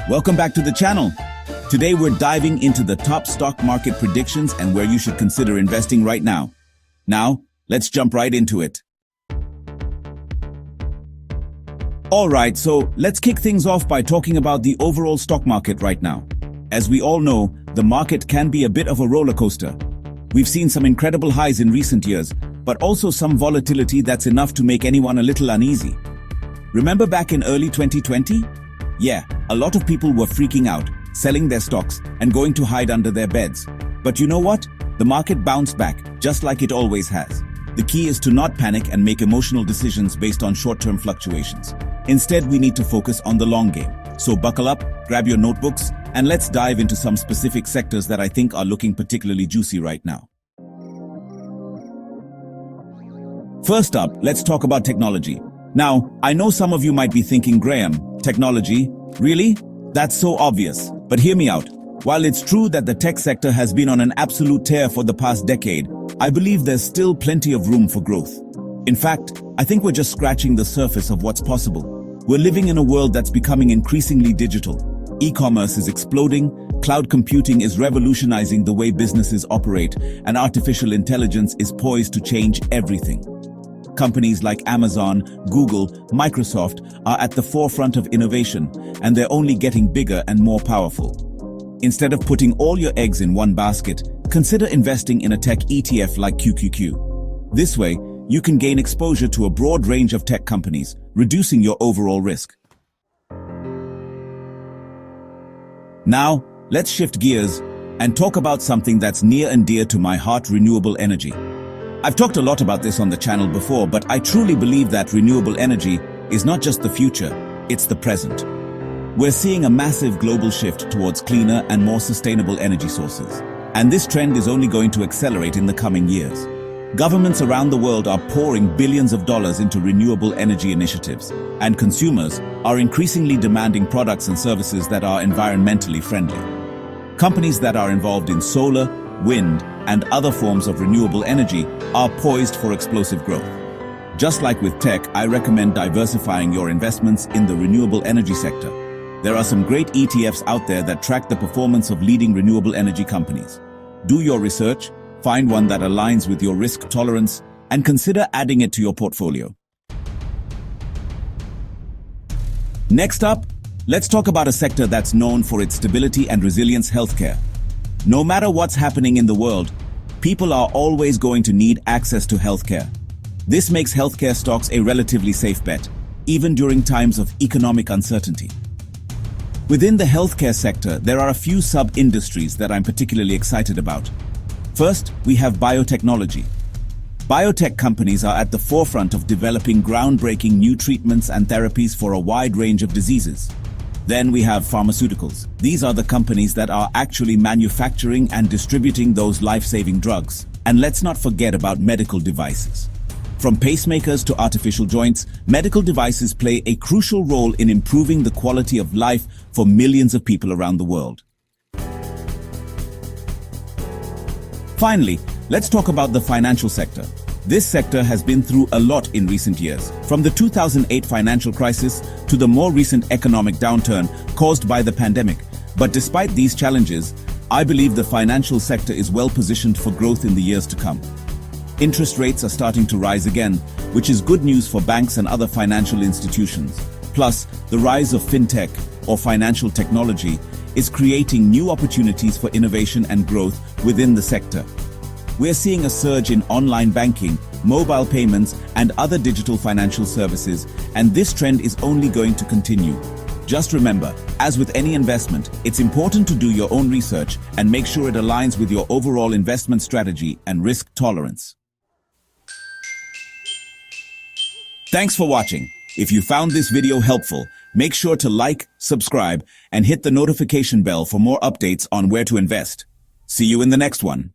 Welcome back to the channel. Today we're diving into the top stock market predictions and where you should consider investing right now. Now, let's jump right into it. Alright, so let's kick things off by talking about the overall stock market right now. As we all know, the market can be a bit of a roller coaster. We've seen some incredible highs in recent years, but also some volatility that's enough to make anyone a little uneasy. Remember back in early 2020? Yeah, a lot of people were freaking out, selling their stocks, and going to hide under their beds. But you know what? The market bounced back, just like it always has. The key is to not panic and make emotional decisions based on short-term fluctuations. Instead, we need to focus on the long game. So buckle up, grab your notebooks, and let's dive into some specific sectors that I think are looking particularly juicy right now. First up, let's talk about technology. Now, I know some of you might be thinking, Graham, technology? Really? That's so obvious. But hear me out. While it's true that the tech sector has been on an absolute tear for the past decade, I believe there's still plenty of room for growth. In fact, I think we're just scratching the surface of what's possible. We're living in a world that's becoming increasingly digital. E-commerce is exploding, cloud computing is revolutionizing the way businesses operate, and artificial intelligence is poised to change everything. Companies like Amazon, Google, Microsoft are at the forefront of innovation, and they're only getting bigger and more powerful. Instead of putting all your eggs in one basket, consider investing in a tech ETF like QQQ. This way, you can gain exposure to a broad range of tech companies, reducing your overall risk. Now, let's shift gears and talk about something that's near and dear to my heart: renewable energy. I've talked a lot about this on the channel before, but I truly believe that renewable energy is not just the future, it's the present. We're seeing a massive global shift towards cleaner and more sustainable energy sources, and this trend is only going to accelerate in the coming years. Governments around the world are pouring billions of dollars into renewable energy initiatives, and consumers are increasingly demanding products and services that are environmentally friendly. Companies that are involved in solar, wind, and other forms of renewable energy are poised for explosive growth. Just like with tech, I recommend diversifying your investments in the renewable energy sector. There are some great ETFs out there that track the performance of leading renewable energy companies. Do your research, find one that aligns with your risk tolerance, and consider adding it to your portfolio. Next up, let's talk about a sector that's known for its stability and resilience: healthcare. No matter what's happening in the world, people are always going to need access to healthcare. This makes healthcare stocks a relatively safe bet, even during times of economic uncertainty. Within the healthcare sector, there are a few sub-industries that I'm particularly excited about. First, we have biotechnology. Biotech companies are at the forefront of developing groundbreaking new treatments and therapies for a wide range of diseases. Then we have pharmaceuticals. These are the companies that are actually manufacturing and distributing those life-saving drugs. And let's not forget about medical devices. From pacemakers to artificial joints, medical devices play a crucial role in improving the quality of life for millions of people around the world. Finally, let's talk about the financial sector. This sector has been through a lot in recent years, from the 2008 financial crisis to the more recent economic downturn caused by the pandemic. But despite these challenges, I believe the financial sector is well positioned for growth in the years to come. Interest rates are starting to rise again, which is good news for banks and other financial institutions. Plus, the rise of fintech, or financial technology, is creating new opportunities for innovation and growth within the sector. We're seeing a surge in online banking, mobile payments, and other digital financial services, and this trend is only going to continue. Just remember, as with any investment, it's important to do your own research and make sure it aligns with your overall investment strategy and risk tolerance. Thanks for watching. If you found this video helpful, make sure to like, subscribe, and hit the notification bell for more updates on where to invest. See you in the next one.